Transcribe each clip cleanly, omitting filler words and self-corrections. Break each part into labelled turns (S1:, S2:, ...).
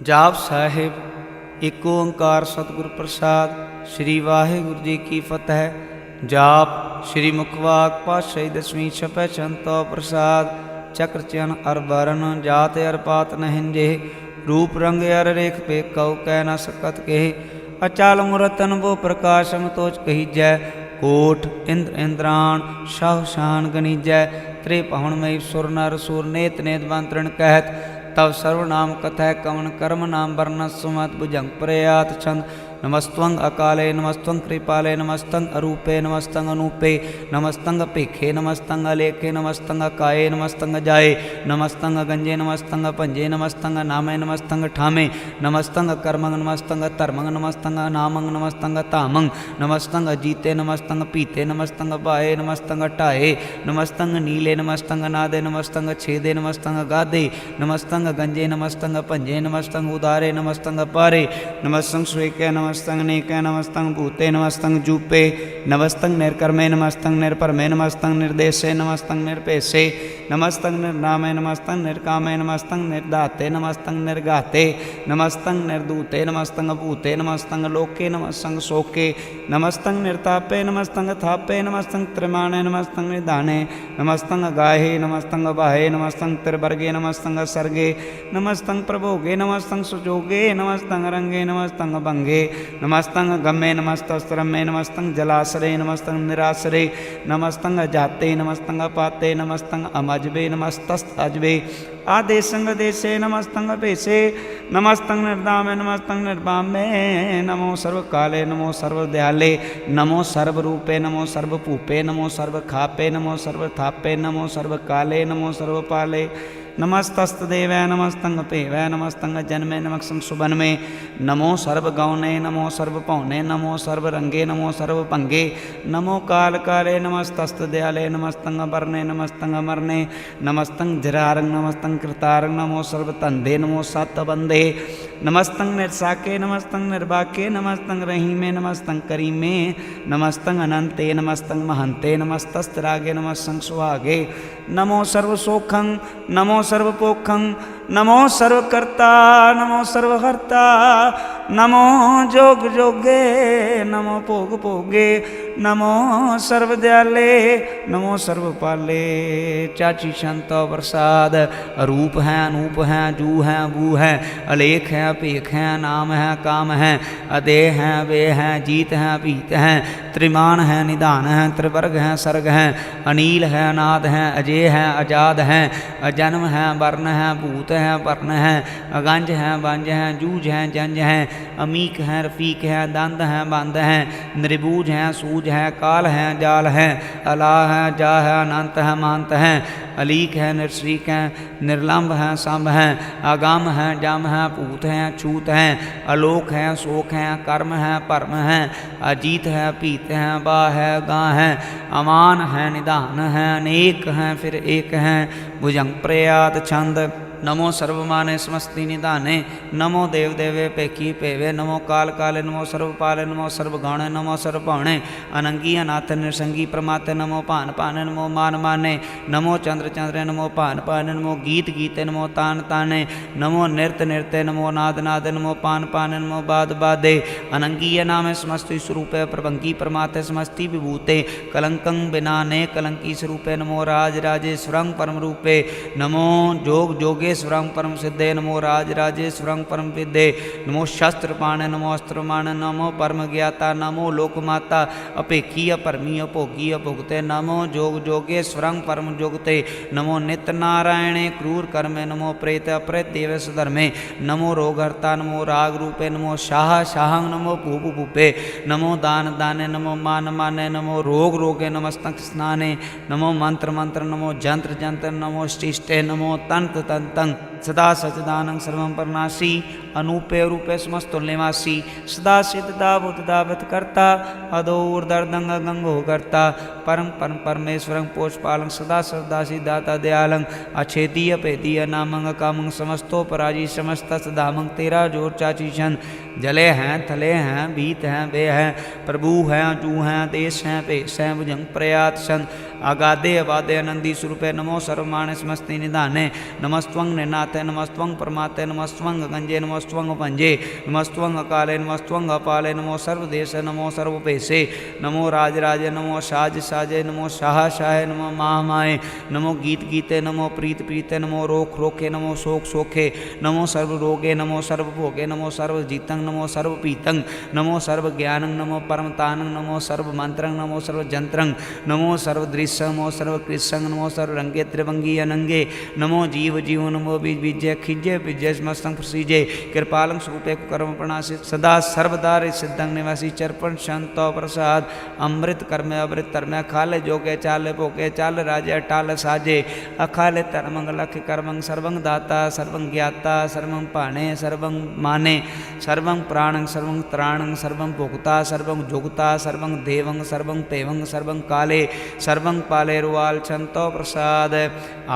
S1: जाप साहिब एक ओंकार सतगुर प्रसाद। श्री वाहिगुरु जी की फतह। जाप श्री मुखवाक पातशाही दसवीं छपै छंतो प्रसाद। चक्र चन अर बरन जात अर पात न हिंजे। रूप रंग अर रेख पे कऊ कह न सकत के। अचाल मूरतन वो प्रकाशम तोच कही जय। कोट इंद्र इंद्राण शाह शान गनीजय। त्रे पवन मई सुर नर सुर नेत नेत मंत्रण कहत। तव सर्वनाम कथय कवन कर्म नाम वर्ण सुमत भुजंग प्रयात छंद। नमस्तंग अकाले नमस्तंग कृपाले नमस्तंग अरूपे नमस्तंग अनूपे नमस्तंग पेखे नमस्तंग अलेखे नमस्तंग काये नमस्तंग जाये नमस्तंग गंजे नमस्तंग पंजे नमस्तंग नामे नमस्तंग ठामे नमस्तंग कर्मंग नमस्तंग धर्मंग नमस्तंग नामंग नमस्तंग तामंग नमस्तंग जीते नमस्तंग पीते नमस्तंग बाए नमस्तंग टाए नमस्तंग नीले नमस्तंग नादे नमस्तंग छेदे नमस्तंग गादे नमस्तंग गंजे नमस्तंग पंजे नमस्तंग उदारे नमस्तंग पारे नमस्तंग स्वेके नमस्तंग नेके नमस्तंग भूते नमस्तंग जूपे नमस्तंग निर्कर्मे नमस्तंग निर्परमे नमस्तंग निर्देशे नमस्तंग निर्पेशे नमस्तंग निर्नामे नमस्तंग निर्कामे नमस्तंग निर्दाते नमस्तंग निर्गाते नमस्तंग निर्दूते नमस्तंग भूते नमस्तंग लोके नमस्तंग शोके नमस्तंग निर्तापे नमस्तंग थापे नमस्तंग त्रिमाणे नमस्तंग निधाने नमस्तंग गाहे नमस्तंग बाहे नमस्तंग त्रिवर्गे नमस्तंग सर्गे नमस्तंग प्रभोगे नमस्तंग सुजोगे नमस्तंग रंगे नमस्तंग भंगे नमस्तंग गम्मे नमस्तस्त्रमे नमस्तंग जलाश्रे नमस्तंग निराश्रे नमस्तंग जाते नमस्तंग पाते नमस्तंग अमजबे नमस्तस्त अजबे आदेशंग देशे नमस्तंग पेशे नमस्तंग निर्दामे नमस्तंग निर्बामे नमो सर्वकाले नमो सर्वदयाले नमो सर्वरूपे नमो सर्वपूपे नमो सर्वखापे नमो सर्वथापे नमो सर्वकाले नमो सर्वपाले नमस्तस्तदेवै नमस्तंग पेवै नमस्तंग जन्मे नमस्तंग सुबन्मे नमो सर्वगौने नमो सर्वपौने नमो सर्वरंगे नमो सर्वभंगे नमो काल काले नमस्तस्तदयाले नमस्तंग बरने नमस्तंग मरने नमस्तंग जरारंग नमस्तंग कृतारंग नमो सर्वतंदे नमो सतबंदे नमस्तंग निर्साके नमस्तंग निर्बाके नमस्तंग रहीमे नमस्तंग करीमे नमस्तंग अनंते नमस्तंग महंते नमस्तस्तरागे नमस्तंग सुहागे नमो सर्वसोखं नमो सर्वपोखं नमो सर्वकर्ता नमो सर्वहर्ता नमो जोग जोगे नमो भोग भोगे नमो सर्वदयाले नमो सर्वपाले। चाची शांतो प्रसाद। रूप है अनूप है जू है बू है अलेख है पेख है नाम है काम है अदेह है वे हैं जीत है पीत है त्रिमान है निधान है त्रिवर्ग है सर्ग है अनील है अनाद है अजय है आजाद है अजन्म है वर्ण है भूत है वर्ण है अगंज है बंज है जूझ है जंज है अमीक है रफीक है दंद है बंद है निर्बूझ है सूझ है काल है जाल है अला है जा है अनंत है महंत है अलीक है निर्श्रीक है निर्लंब है संभ है आगम है जम है पूत है छूत है अलोक है शोक है कर्म है परम है अजीत है पीत है बा है गा है अमान है निधान है अनेक है फिर एक है भुजंग प्रयात छंद। नमो सर्वमाने समस्ति निधाने नमो देव देवे पेखी पेवे नमो काल काले नमो सर्वपाले नमो सर्वगौणे नमो सर्वभौणे अनंगी अनाथ निसंगी प्रमाते नमो पान पाने नमो मान माने नमो चंद्र चंद्रे नमो पान पाने नमो गीत गीते नमो तान ताने नमो नृत्य नृत्य नमो नाद नादे नमो पान पाने नमो बाद बादे अनंगी नामे समस्ति स्वरूपे प्रभंगी प्रमाते समस्ति विभूते कलंकं बिनाने कलंकी स्वरूपे नमो राज राजेश्वरं परम रूपे नमो जोग जोगे स्वरं परम सिद्धे नमो राज राजेश्वरं परम विद्ये नमो शस्त्र पाणे नमो अस्त्र माणे नमो परम ज्ञाता नमो लोकमाता अपेखी अपरमी अभोगी अभुगते नमो जोग जोगेश्वरं परम जोगते नमो नित्य नारायणे क्रूर कर्मे नमो प्रेत अप्रेत देव सुधर्मे नमो रोगहर्ता नमो राग रूपे नमो शाह शाहं नमो भूप भूपे नमो दान दाने नमो मान माने नमो रोग रोगे नमस्तक स्नाने नमो मंत्र मंत्र नमो जंत्र जंत्र नमो शिष्टे नमो तंत तंत सदा सचिदानं सर्वं परनासी अनूपे रूपे समस्तुल्यवासी सदा सिद्धदा बुद्धदावत करता अदोर्दर्दंग गंगो करता परम परम परमेश्वरं पोषपालं सदा सदासी दाता दयालं अछेदीय पेदीय नामंग कामंग समस्तो पराजी समस्त सदामंग तेरा जोर चाची छंद जले हैं थले हैं बीत हैं बे हैं प्रभु हैं जू हैं देश हैं पेश हैं भुजंग प्रयात छंद आगादे अबादे आनंदी स्वरूपे नमो सर्वमाने समस्ति निधाने नमस्त्वं निनाथ नाथे नमस्त्वं परमाते नमस्त्वं गंजे नमस्त्वं पंजे नमस्त्वं अकाले नमस्त्वं अपाले नमो सर्वदेश नमो सर्वपेशे नमो राजराजे नमो साज साजे नमो शाह शाहे नमो महामाए नमो गीत गीते नमो प्रीत प्रीते नमो रोख रोखे नमो शोक शोखे नमो सर्व रोगे नमो सर्व भोगे नमो सर्व जीतं नमो सर्व पीतं नमो सर्व ज्ञानं नमो परमतानं नमो सर्व मंत्रं नमो सर्व जंत्रं नमो सर्व दृश्य नमो सर्व कृष्ण नमो सर्व रंगे त्रिभंगी अनंगे नमो जीव जीव नमो बीज बीजे खिजे बीजे समस्तं प्रसीजे कृपालं स्वरूपे कर्म प्रणासी सदा सर्वदा सिद्धं निवासी चर्पण शांतो प्रसाद अमृत कर्म अमृत तरम खाले जोगे चाले भोगे चाल राजे टाल साजे अखाले तरमंग लख कर्मंग सर्वं दाता सर्वं ज्ञाता सर्वं पाणे सर्वं माने सर्वं प्राणं सर्वं त्राणं सर्वं भोक्ता सर्वं जोगता सर्वं देवं सर्वं पेवं सर्वं काले सर्वं पाले रुवाल छंतो प्रसाद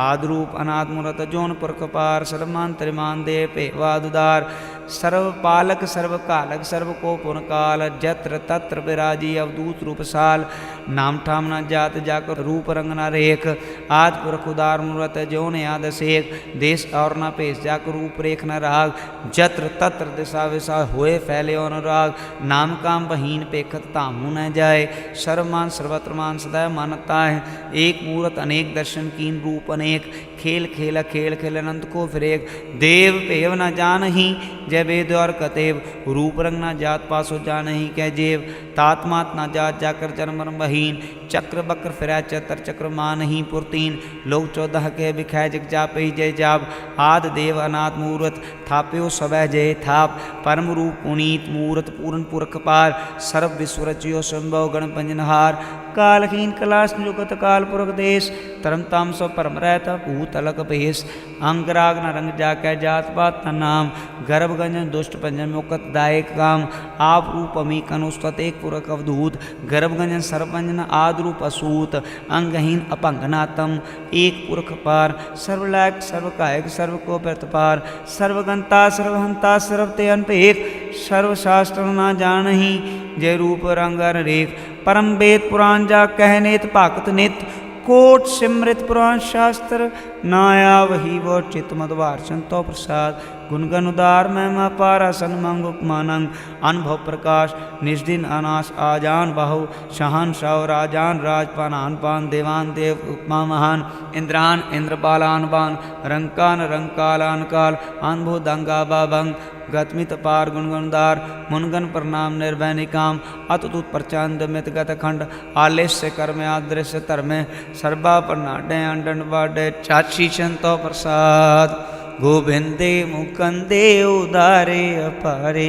S1: आद्रूप अनात्मूरत जोन पुरखपार सर्वमांतरिमान दे पेवादुदार सर्वपालक सर्वकालक सर्व को पुनकाल जत्र तत्र विराजी अवधूत रूपसाल नाम ठाम न जात जाकर रूप रंग न रेख आद पुरख उदार मूरत ज्योन याद सेख देश और न पेश जाकर रूप रेख न राग जत्र तत्र दिशा विशा होए फैले अनुराग नाम काम बहीन पेखत तामू न जाए सर्वमान सर्वत्रमान सदैव मानता है एक मूरत अनेक दर्शन कीन रूप अनेक खेल खेल खेल खेल अनंत को फिरेक देव पेव न जान ही जय वेद और कतेव रूप रंग न जात पासो जान ही कह जेव तात्मात न जात जाकर जन्म बहीन चक्र बक्र फिरा चतर चक्र मान ही पुरतीन लोग 14 के बिखाय जग जाप ही जय जाप आद देव अनाथ मूर्त थाप्यो सवै जय थाप परम रूप पुनीत मूर्त पूर्ण पुरख पार सर्व विश्व रचियो संभव गण पंजनहार कालहीन कलाश जुगत काल पुरख देश तरम ताम सो परम रहता भूत अलग भेष अंगराग न रंग जाकै जात पात न नाम गर्भ गंजन दुष्ट पंजन मुकत दायक काम आप रूप अमीक अनुस्तत एक पुरख अवधूत गर्भ गंजन सर्वपंजन आद रूप असूत अंगहीन अपंगनातम एक पुरख पार सर्वलायक सर्वकायक सर्व को प्रतपार सर्वगंता सर्वहंता सर्वते अनपेख सर्वशास्त्र न जानही जय रूप रंग रेख परम वेद पुराण जा कहनेत भागत नित कोट सिमृत पुराण शास्त्र नाया वही वो चित मधवार संतो प्रसाद गुणगन उदार महिमा पारा सन्मंग उपमानंग अनुभव प्रकाश निष्दिन अनाश आजान बाहु शहान शाह राजान राजपान आनपान देवान देव उपमा महान इंद्रान इंद्रपालान बान रंकान रंकालान काल अनुभव दंगा बाबंग गतमित पार गुणगुणदार मुनगन प्रणाम निर्भय निकाम अतुत प्रचंड मित गत खंड आलेस्य कर्म आदृश्य धर्म सर्वा प्रनाडे अंडन बाडे चाची संतो प्रसाद गोविंदे मुकंदे उदारे अपारे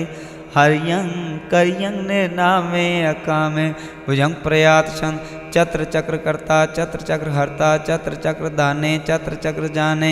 S1: हरियं करियं नामे अकामे भुजंग प्रयात सन चत्र चक्र कर्ता चत्र चक्र हरता चत्र चक्र दाने चत्र चक्र जाने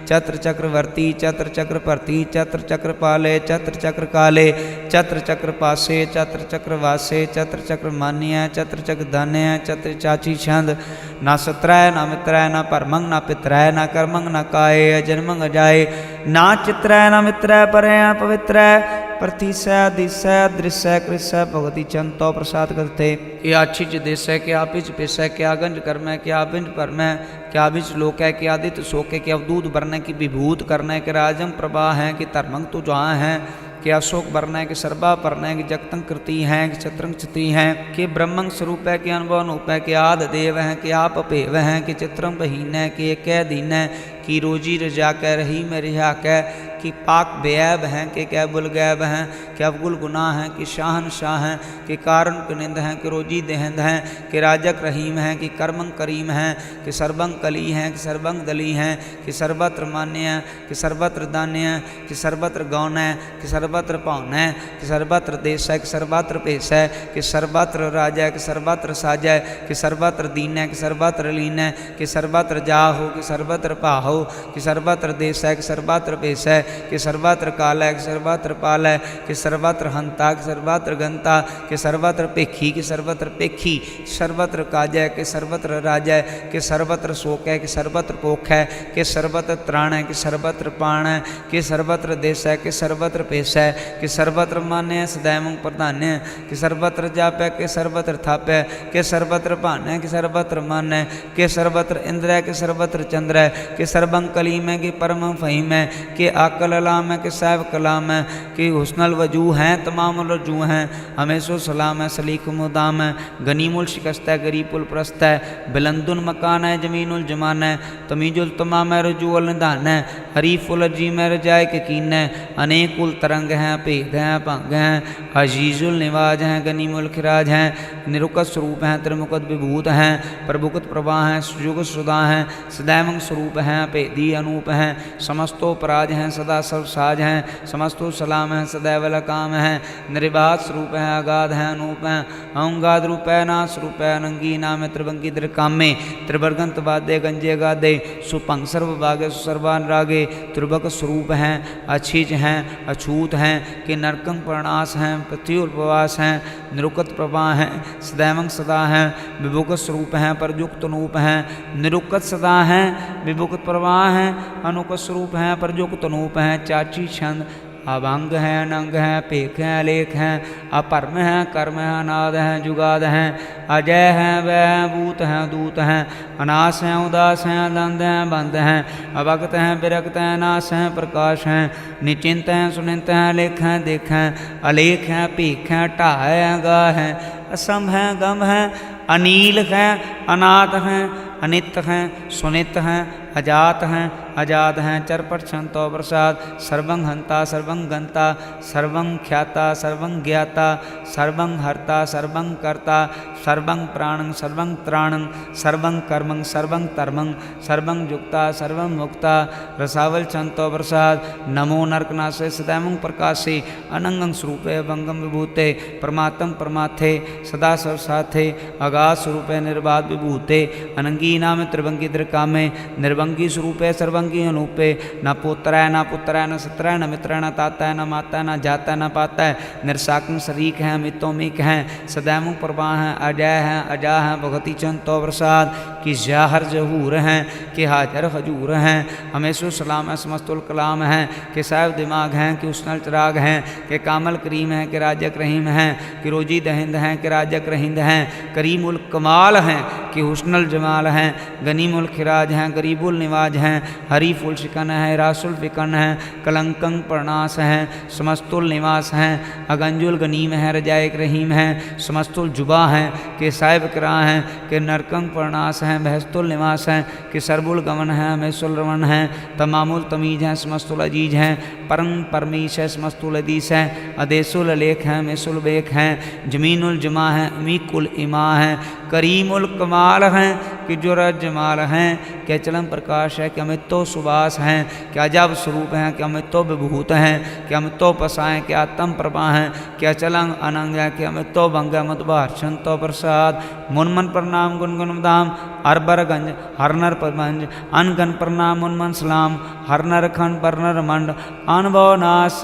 S1: चत्र चक्र वर्ती चत्र चक्र परती चत्र चक्र पाले चत्र चक्र काले चत्र चक्र पासे चत्र चक्र वासे चत्र चक्र मान्य चत्र चक्र धान्य चत्र चाची छंद ना सत्रय ना मित्रय ना परमंग ना पित्रय ना कर्मंग ना काय अजन्मंग अजाय ना चित्रय ना मित्रय परय पवित्रय प्रतिशय दिशय दृश्य कृष्य भगवती चंतो प्रसाद करते क्या अच्छी देश है क्या पिच पेश है क्या गंज कर्म है क्या बिंज परम है क्या बिच लोक है क्या आदित्य शोक है क्या अवधूत वर्ण की विभूत करना है कि राजम प्रभा है कि धर्मंग तो जहाँ है कि अशोक वर्ण है कि सर्वा वर्ण है कि जगतंग कृति हैं कि चत्रंग चिति हैं कि ब्रह्मंग स्वरूप है कि अनुभव अनूप है कि आद देव हैं कि आप अपेव हैं कि चित्रंग बहीन है कि एक दीन है कि रोजी रजा कह रही में रिहा कह कि पाक बेऐब हैं कि क्या बुलगैब हैं कि अवगुल गुनाह हैं कि शाहन शाह हैं कि कारण कुनिंद हैं कि रोजी देहंद हैं कि राजक रहीम हैं कि कर्मंग करीम हैं कि सर्वंग कली हैं कि सर्वंग दली हैं कि सर्वत्र मान्य हैं कि सर्वत्र दान्य हैं कि सर्वत्र गौन है कि सर्वत्र पौन है कि सर्वत्र देश है कि सर्वत्र पेश है कि सर्वत्र राजा है कि सर्वत्र साज है कि सर्वत्र दीन है कि सर्वत्र लीन है कि सर्वत्र जा हो कि सर्वत्र पाहो कि सर्वत्र देश है कि सर्वत्र पेश है कि सर्वत्र काल है, कि सर्वत्र पाल है, कि सर्वत्र हंता, कि सर्वत्र गंता, कि सर्वत्र पेखी, कि सर्वत्र पेखी, सर्वत्र काज है, कि सर्वत्र राज है, कि सर्वत्र शोक है, कि सर्वत्र पोख है, कि सर्वत्र त्राण है, कि सर्वत्र पाण है, कि सर्वत्र देश है, कि सर्वत्र पेश है, कि सर्वत्र मान्य है सदैव प्रधान्य है, कि सर्वत्र जाप है, कि सर्वत्र थप है, कि सर्वत्र भान है, कि सर्वत्र मन है, कि सर्वत्र इंद्र है, कि सर्वत्र चंद्र है, कि सर्वं कलीम है, कि परम फहीम है, कि आकल अलाम है, कि साहब कलाम है, कि हुस्नल वजू हैं तमाम रजू हैं, हमेशो सलाम है सलीक मुदाम है, गनीमुल शिकस्त है गरीबुल प्रस्त है, बिलंदुल मकान है जमीनुल जमान है, तमीजुल तमाम है रजूल निधान है, हरीफुल जी में रजाए के कीन है, अनेकुल तरंग हैं भेद हैं भंग हैं, अजीजुल निवाज हैं गनीमुल खिराज हैं, निरुकत स्वरूप हैं त्रिमुकत विभूत हैं, प्रभुकत प्रभा हैं सुजुग सुधा हैं, सदैवं स्वरूप हैं भेदी अनूप हैं, समस्तो पराज हैं सदा सर्वसाज हैं, समस्तो सलाम हैं सदैव लकाम हैं, निर्बाध स्वरूप हैं अगाध हैं अनूप हैं, अहंगाद रूप है नाश रूप है अनंगी नाम है त्रिभंगी त्रिकामे, त्रिवर्गंत वाद्य गंजे गादे, सुपंग सर्व भागे सुसर्वान रागे, त्रिभक स्वरूप हैं अच्छीज हैं अछूत हैं, कि नरकंग प्रणास हैं पृथ्वी उपवास हैं, निरुकत प्रभा हैं सदैवं सदा हैं, विभुकत स्वरूप हैं परयुक्त अनूप हैं, निरुकत सदा हैं विभुकत प्रवाह हैं, अनुकत स्वरूप हैं परयुक्त अनूप हैं, चाची छंद अभंग हैं अनंग हैं पेख हैं लेख हैं, अपरम हैं कर्म हैं अनाद हैं जुगाद हैं, अजय हैं वह हैं भूत हैं दूत हैं, अनास हैं उदास हैं दंद हैं बंद हैं, अभक्त हैं विरक्त हैं नाश हैं प्रकाश हैं, निचिंत हैं सुनिंत हैं लेख हैं देख हैं, अलेख हैं पीख हैं ढाह हैं गाह हैं, असम हैं गम हैं अनील हैं अनाथ हैं अनित हैं सुनित हैं अजात हैं अजात हैं चरपट छंतो प्रसाद, सर्वं हंता सर्वं गंता सर्वं ख्याता सर्वं ज्ञाता सर्वं हर्ता सर्वं कर्ता सर्वं प्राणं सर्वं त्राणं सर्वं कर्मं सर्वं धर्मं सर्वं युक्ता सर्वं मुक्ता, रसावल छंतो प्रसाद, नमो नरकनाशे सदैवं प्रकाशे, अनंगं स्वरूपे भंगम विभूते, परमात्म परमाथे सदा सर्वसाथे, अगाध स्वरूपे निर्बाध विभूते, अनंगी नाम त्रिभंगी त्रिकामे, निर्भंगी स्वरूपे सर्वंगी अनूपे, न पुत्र है न पुत्र है न सत्र है न मित्र है न ताता है न माता है न जाता है न पाता है, निरसाकं शरीक हैं मितोमिक हैं सदैव प्रभा हैं अजय हैं अजा हैं भगति चंतो प्रसाद, कि जाहर जहूर हैं कि हाजर हजूर हैं, हमेशो सलाम है समस्तुल कलाम हैं, कि साहिब दिमाग हैं कि उसनल चिराग हैं, कि कामल करीम हैं कि राजक रहीम हैं, कि रोजी दहिंद हैं कि राजक रहिंद हैं, करीमुल कमाल हैं कि हुस्नुल जमाल हैं, गनीमुल खिराज हैं गरीबुल निवाज हैं, हरीफुल शिकन है रासुल फिकन है, कलंकं प्रणास हैं समस्तुल निवास हैं, अगंजुल गनीम है रजायक रहीम हैं, समस्तुल जुबा हैं कि साहिब करा हैं, कि नरकंग प्रणास हैं बहस्तुल निवास हैं, कि सरबुल गमन हैं हमेशुल रमन हैं, तमामुल तमीज हैं समस्तुल अजीज हैं, परम परमीश है समस्तुल अदीस हैं, अदेसुल लेख हैं मेसुल बेख हैं, जमीनुल जमा हैं अमीकुल इमा हैं, करीमुल कमाल हैं कि जुरज जमाल हैं, कि अचलम प्रकाश है कि अमितो सुबास हैं, कि अजब स्वरूप हैं कि अमितो विभूत हैं, कि अमितो पसाएँ कि आत्म प्रभा हैं, कि अचलंग अनंग है कि अमितो भंग मदभार छंतो प्रसाद, मुनमन प्रणाम गुनगुन धाम अरबरगंज हरनर प्रभंज, अनगन प्रणाम मुनमन सलाम हरनर खंड बरनर मंड, अनुभव नाश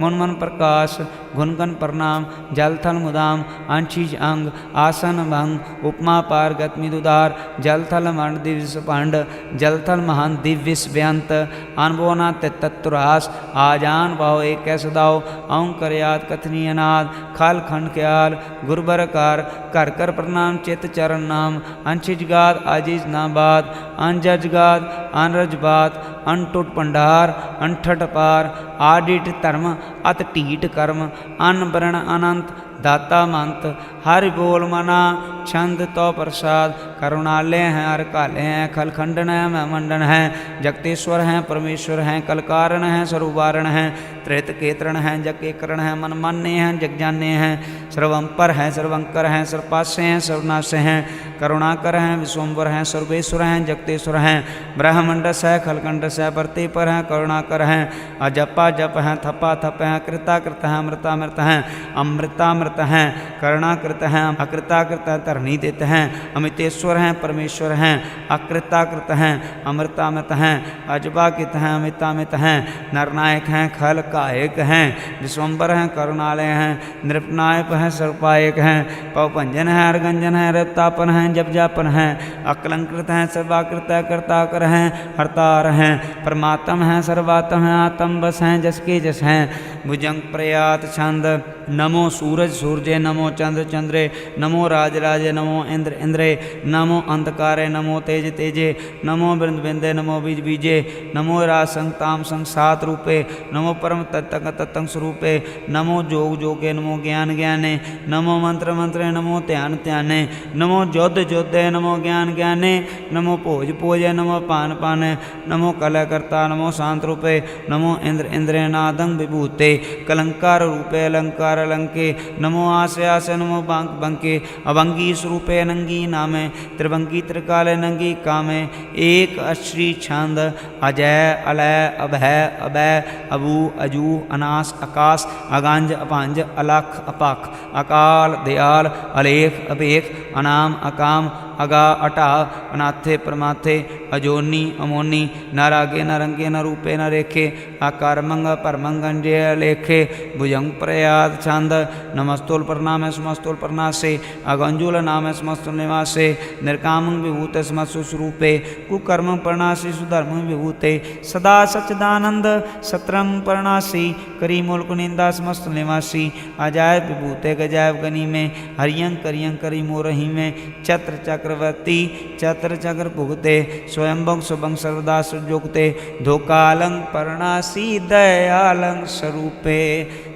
S1: मुनमन प्रकाश, गुनगन प्रणाम जल थल मुदाम अंशीज अंग आसन भंग, उपमा पार गतमिद उदार, जल थल मंड दिव्य पंड जल थल महान दिव्य व्यंत, अनबोना तत्तुरास आजान भाव एक कैसे दाओ, औंकर याद कथनी अनाद, खाल खंड ख्याल गुरबर कार, कर कर प्रणाम चित चरण नाम, अंशिज गाद आजीज नाबाद, अनजज गाद अनरज बात, अनटुट पंडार अनठट पार, आडिट धर्म अत टीट कर्म, अन बरण अनंत दाता मंत, हरि बोल मना छंद तो प्रसाद, करुणालय हैं हर काले हैं खल खंडन है मैं मंडन है, जगतेश्वर हैं परमेश्वर हैं कलकारण हैं स्वरूपारण हैं, त्रेत केतरण हैं जग के करण हैं मन मान्य हैं जग जाने हैं, सर्वंपर हैं सर्वंकर हैं सर्वपास्य हैं सर्वनाश हैं, करुणाकर हैं विश्वम्बर हैं सर्वेश्वर हैं जगतेश्वर हैं, ब्रह्मंडस है खलकंडस है परते पर हैं करुणाकर हैं, अजपा जप हैं थपा थप हैं कृता कृत हैं अमृतामृत हैं, अमृतामृत हैं करुणाकृत हैं अकृताकृत हैं धरणी देते हैं, अमितेश्वर ईश्वर हैं परमेश्वर हैं, अकृताकृत हैं, अमृतामृत हैं, अजबाकित हैं, अमितामित हैं, नरनायक हैं, खल कायक हैं, विश्वम्बर हैं, करुणालय हैं, नृपनायक हैं, सर्वपायक हैं, पवभंजन हैं, अर्गंजन हैं, रतापन हैं, जप जापन हैं, अकलंकृत हैं, सर्वाकृत कर्ताकर हैं, हरतार हैं, परमात्म हैं, सर्वात्म हैं, आत्म बस हैं, जस के जस हैं, भुजंग प्रयात छंद। नमो सूरज सूर्य, नमो चंद्र चंद्रे, नमो राज राजे, नमो इंद्र इंद्रे, नमो अंधकारे, नमो तेज तेजे, नमो बिंद बिंदे, नमो बीज बीजे, नमो राज संग ताम संग सात रूपे, नमो परम तत्तंग तत्तंग स्वरूपे, नमो जोग जोगे, नमो ज्ञान ज्ञाने, नमो मंत्र मंत्रे, नमो ध्यान ध्याने, नमो जोध जोधे, नमो ज्ञान ज्ञाने, नमो भोज भोजे, नमो पान पाने, नमो कलह करता, नमो शांत रूपे, नमो इंद्र इंद्रे नादंग विभूते, कलंकार रूपे अलंकार अलंके, नमो आसे आसे, नमो बांक बंके, अभंगी स्वरूपे अनंगी नामे, त्रिभंगी त्रिकाले नंगी कामे, एक अश्री छंद। अजय अलय अभय अभय, अबू अजू, अनास आकाश, अगांज अपांज, अलख अपख, अकाल दयाल, अलेख अभेख, अनाम अकाम, अगा अटा, अनाथे परमाथे, अजोनी अमोनी, न रागे न रंगे, न रूपे न रेखे, आकार मंग परमंगंजे लेखे, भुजंग प्रयाद छंद। नमस्तोल प्रणाम समस्तोल प्रणासे, अगंजूल नाम समस्तुल निवासे, निर्कामं विभूते समस्तु स्वरूपे, कुकर्मं प्रणासी सुधर्मं विभूते, सदा सच्चिदानंद सत्रम प्रणासी, करी मूल कुनिंदा समस्त निवासी, अजायब विभूते गजायब गनी में, हरियं करियं करी मोरही में, छत्र चक्रवर्ती चत्र चक्र भुगते, स्वयंभुं शुभं सर्वदा सुजोगते, धोकालं प्रणासी दयालं स्वरूपे,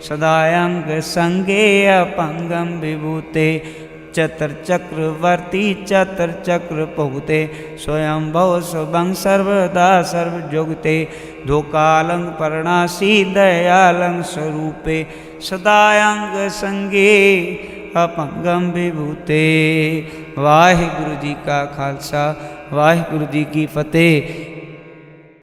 S1: सदायंग संगे अपंगम विभूते, चतर चक्रवर्ती चतर चक्र भुगते, स्वयंभव शुभं सर्वदा सर्वजोगते, धोकालं प्रणासी दयालं स्वरूपे, सदायंग संगे अपंगम विभूते। वाहिगुरु जी का खालसा, वाहिगुरु जी की फतेह।